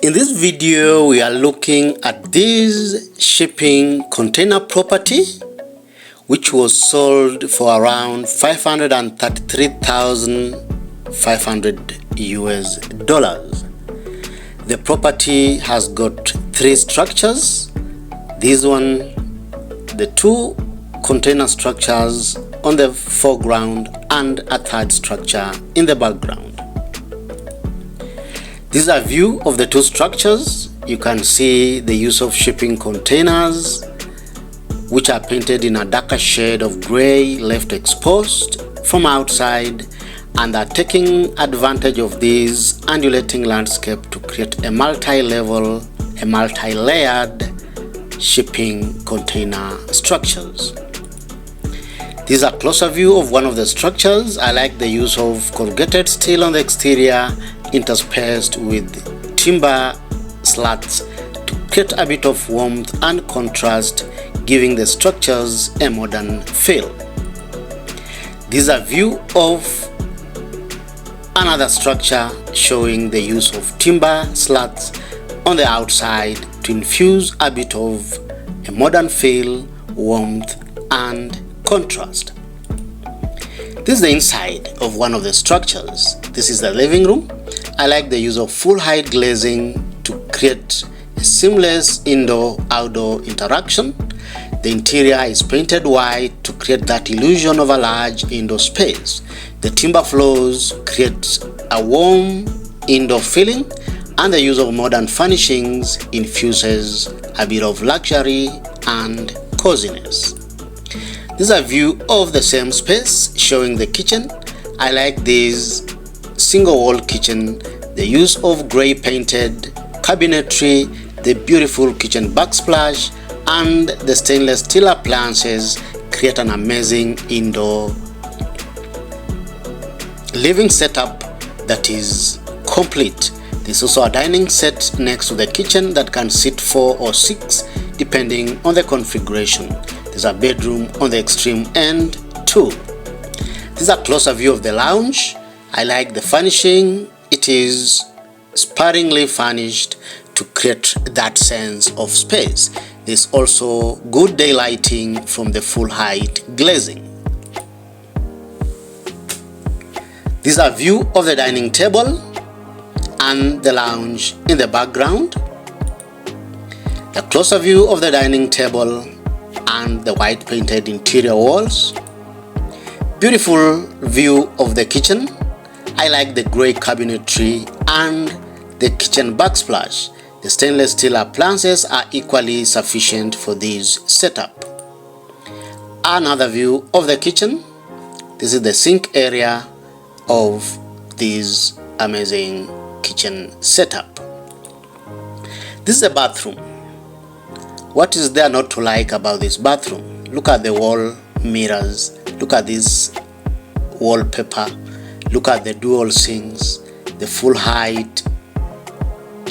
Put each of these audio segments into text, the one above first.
In this video, we are looking at this shipping container property, which was sold for around $533,500 US. The property has got three structures. This one, the two container structures on the foreground and a third structure in the background. This is a view of the two structures. You can see the use of shipping containers, which are painted in a darker shade of gray, left exposed from outside, and are taking advantage of this undulating landscape to create a multi-level, a multi-layered shipping container structures. This is a closer view of one of the structures. I like the use of corrugated steel on the exterior, interspaced with timber slats to create a bit of warmth and contrast, giving the structures a modern feel. This is a view of another structure showing the use of timber slats on the outside to infuse a bit of a modern feel, warmth, and contrast. This is the inside of one of the structures. This is the living room. I like the use of full height glazing to create a seamless indoor-outdoor interaction. The interior is painted white to create that illusion of a large indoor space. The timber floors create a warm indoor feeling, and the use of modern furnishings infuses a bit of luxury and coziness. This is a view of the same space showing the kitchen. I like this single wall kitchen, the use of gray painted cabinetry, the beautiful kitchen backsplash, and the stainless steel appliances create an amazing indoor living setup that is complete. There's also a dining set next to the kitchen that can seat 4 or 6 depending on the configuration. There's a bedroom on the extreme end too. This is a closer view of the lounge. I like the furnishing. It is sparingly furnished to create that sense of space. There's also good daylighting from the full height glazing. This is a view of the dining table and the lounge in the background. A closer view of the dining table and the white painted interior walls. Beautiful view of the kitchen. I like the gray cabinetry and the kitchen backsplash. The stainless steel appliances are equally sufficient for this setup. Another view of the kitchen. This is the sink area of this amazing kitchen setup. This is a bathroom. What is there not to like about this bathroom? Look at the wall mirrors. Look at this wallpaper. Look at the dual sinks, the full height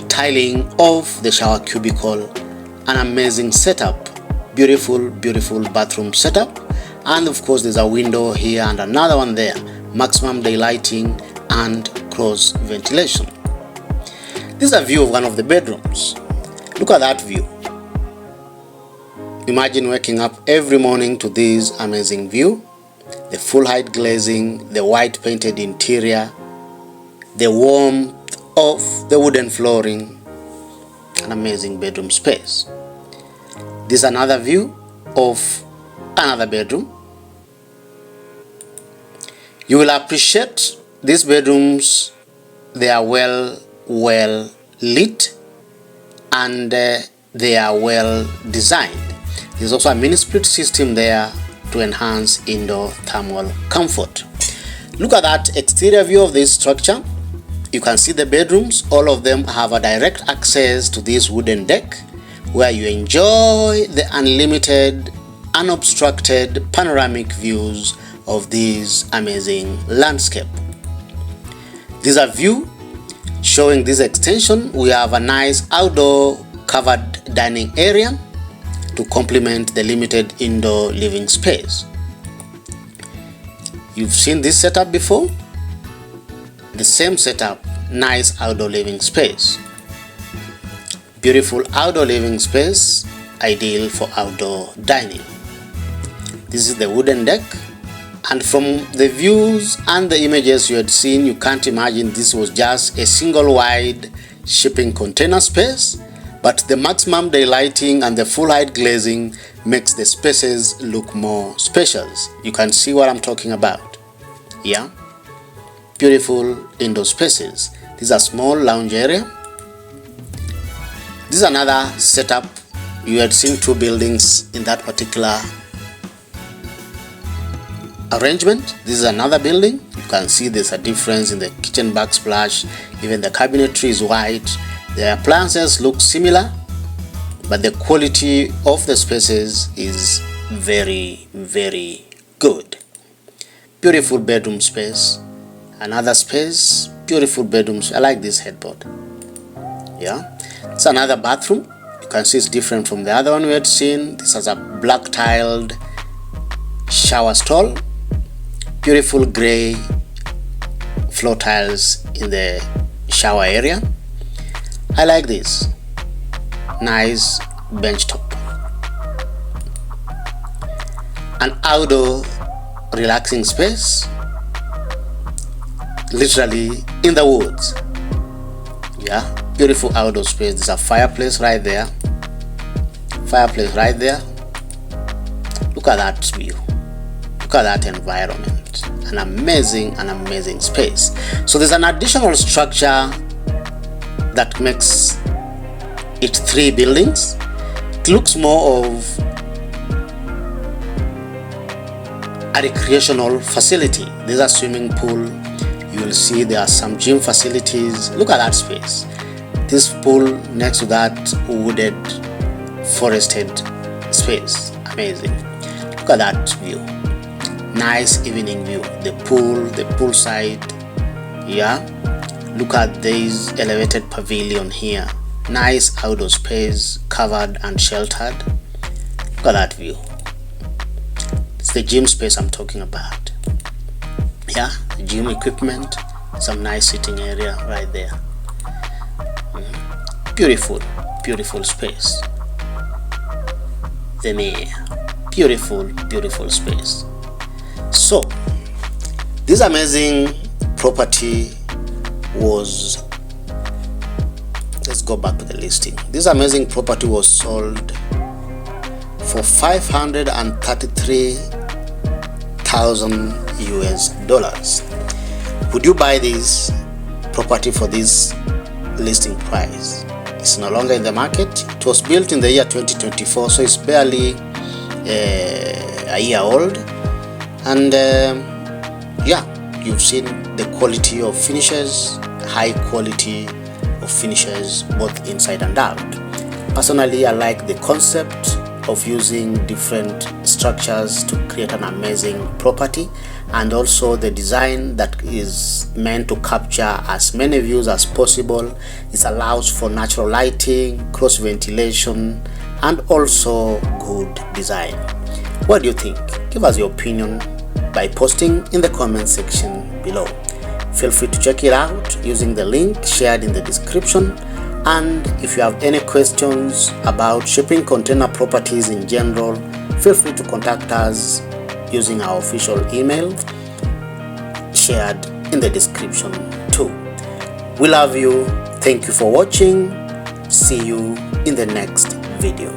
tiling of the shower cubicle. An amazing setup. Beautiful, beautiful bathroom setup. And of course, there's a window here and another one there. Maximum daylighting and cross ventilation. This is a view of one of the bedrooms. Look at that view. Imagine waking up every morning to this amazing view. The full height glazing, the white painted interior, the warmth of the wooden flooring, an amazing bedroom space. This is another view of another bedroom. You will appreciate these bedrooms. They are well lit and they are well designed. There's also a mini split system there to enhance indoor thermal comfort. Look at that exterior view of this structure. You can see the bedrooms. All of them have a direct access to this wooden deck where you enjoy the unlimited, unobstructed panoramic views of this amazing landscape. This is a view showing this extension. We have a nice outdoor covered dining area to complement the limited indoor living space. You've seen this setup before? The same setup, nice outdoor living space. Beautiful outdoor living space, ideal for outdoor dining. This is the wooden deck, and from the views and the images you had seen, you can't imagine this was just a single wide shipping container space, but the maximum daylighting and the full height glazing makes the spaces look more spacious. You can see what I'm talking about. Yeah, beautiful indoor spaces. This is a small lounge area. This is another setup. You had seen two buildings in that particular arrangement. This is another building. You can see there's a difference in the kitchen backsplash. Even the cabinetry is white. The appliances look similar, but the quality of the spaces is very, very good. Beautiful bedroom space. Another space, beautiful bedrooms. I like this headboard. Yeah, it's another bathroom. You can see it's different from the other one we had seen. This has a black tiled shower stall. Beautiful gray floor tiles in the shower area. I like this. Nice bench top. An outdoor relaxing space, literally in the woods. Yeah, beautiful outdoor space. There's a fireplace right there. Fireplace right there. Look at that view. Look at that environment. An amazing space. So there's an additional structure that makes it 3 buildings. It looks more of a recreational facility. There's a swimming pool. You will see there are some gym facilities. Look at that space. This pool next to that wooded, forested space. Amazing. Look at that view. Nice evening view. The poolside. Yeah. Look at this elevated pavilion here. Nice outdoor space, covered and sheltered. Look at that view. It's the gym space I'm talking about. Yeah, gym equipment, some nice sitting area right there. Beautiful space. The mayor. Beautiful space. So this amazing property was, let's go back to the listing. This amazing property was sold for $533,000 US. Would you buy this property for this listing price? It's no longer in the market. It was built in the year 2024, so it's barely a year old. And yeah, you've seen the quality of finishes, high quality of finishes both inside and out. Personally, I like the concept of using different structures to create an amazing property, and also the design that is meant to capture as many views as possible. It allows for natural lighting, cross ventilation, and also good design. What do you think? Give us your opinion by posting in the comment section below. Feel free to check it out using the link shared in the description. And if you have any questions about shipping container properties in general, feel free to contact us using our official email shared in the description too. We love you. Thank you for watching. See you in the next video.